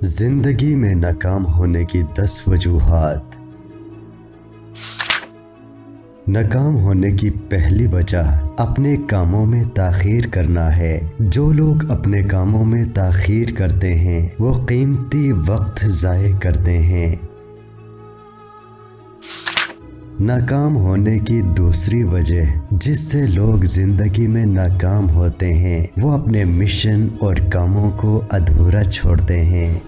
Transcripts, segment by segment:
زندگی میں ناکام ہونے کی 10 وجوہات۔ ناکام ہونے کی پہلی وجہ اپنے کاموں میں تاخیر کرنا ہے۔ جو لوگ اپنے کاموں میں تاخیر کرتے ہیں وہ قیمتی وقت ضائع کرتے ہیں۔ ناکام ہونے کی دوسری وجہ جس سے لوگ زندگی میں ناکام ہوتے ہیں وہ اپنے مشن اور کاموں کو ادھورا چھوڑتے ہیں۔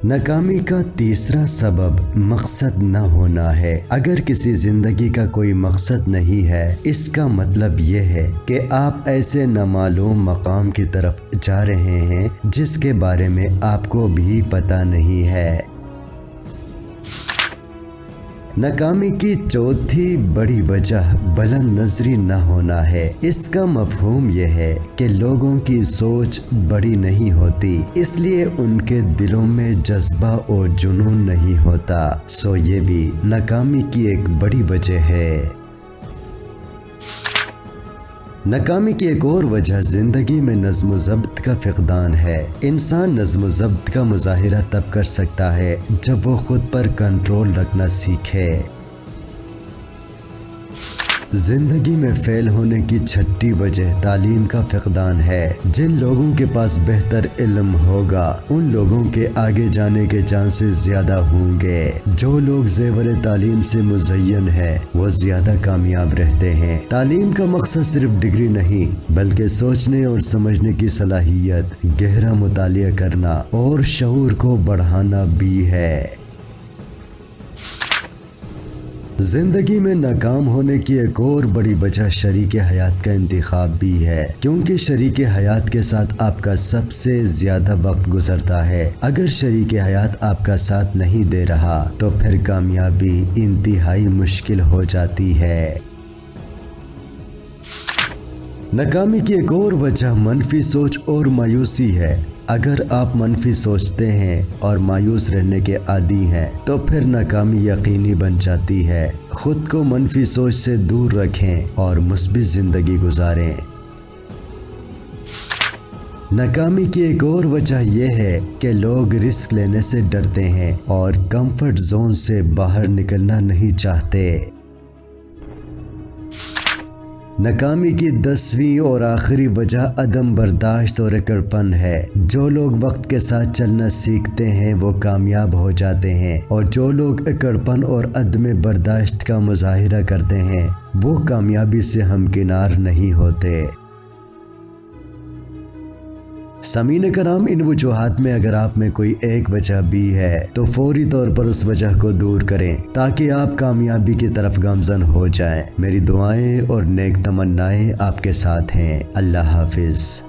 ناکامی کا تیسرا سبب مقصد نہ ہونا ہے۔ اگر کسی زندگی کا کوئی مقصد نہیں ہے اس کا مطلب یہ ہے کہ آپ ایسے نامعلوم مقام کی طرف جا رہے ہیں جس کے بارے میں آپ کو بھی پتہ نہیں ہے۔ ناکامی کی چوتھی بڑی وجہ بلند نظری نہ ہونا ہے۔ اس کا مفہوم یہ ہے کہ لوگوں کی سوچ بڑی نہیں ہوتی، اس لیے ان کے دلوں میں جذبہ اور جنون نہیں ہوتا، سو یہ بھی ناکامی کی ایک بڑی وجہ ہے۔ ناکامی کی ایک اور وجہ زندگی میں نظم و ضبط کا فقدان ہے۔ انسان نظم و ضبط کا مظاہرہ تب کر سکتا ہے جب وہ خود پر کنٹرول رکھنا سیکھے۔ زندگی میں فیل ہونے کی چھٹی وجہ تعلیم کا فقدان ہے۔ جن لوگوں کے پاس بہتر علم ہوگا ان لوگوں کے آگے جانے کے چانسز زیادہ ہوں گے۔ جو لوگ زیور تعلیم سے مزین ہے وہ زیادہ کامیاب رہتے ہیں۔ تعلیم کا مقصد صرف ڈگری نہیں بلکہ سوچنے اور سمجھنے کی صلاحیت، گہرا مطالعہ کرنا اور شعور کو بڑھانا بھی ہے۔ زندگی میں ناکام ہونے کی ایک اور بڑی وجہ شریک حیات کا انتخاب بھی ہے، کیونکہ شریک حیات کے ساتھ آپ کا سب سے زیادہ وقت گزرتا ہے۔ اگر شریک حیات آپ کا ساتھ نہیں دے رہا تو پھر کامیابی انتہائی مشکل ہو جاتی ہے۔ ناکامی کی ایک اور وجہ منفی سوچ اور مایوسی ہے۔ اگر آپ منفی سوچتے ہیں اور مایوس رہنے کے عادی ہیں تو پھر ناکامی یقینی بن جاتی ہے۔ خود کو منفی سوچ سے دور رکھیں اور مثبت زندگی گزاریں۔ ناکامی کی ایک اور وجہ یہ ہے کہ لوگ رسک لینے سے ڈرتے ہیں اور کمفرٹ زون سے باہر نکلنا نہیں چاہتے۔ ناکامی کی 10ویں اور آخری وجہ عدم برداشت اور اکڑپن ہے۔ جو لوگ وقت کے ساتھ چلنا سیکھتے ہیں وہ کامیاب ہو جاتے ہیں، اور جو لوگ اکڑپن اور عدم برداشت کا مظاہرہ کرتے ہیں وہ کامیابی سے ہمکنار نہیں ہوتے۔ سامعین کرام، ان وجوہات میں اگر آپ میں کوئی ایک وجہ بھی ہے تو فوری طور پر اس وجہ کو دور کریں تاکہ آپ کامیابی کی طرف گامزن ہو جائیں۔ میری دعائیں اور نیک تمنائیں آپ کے ساتھ ہیں۔ اللہ حافظ۔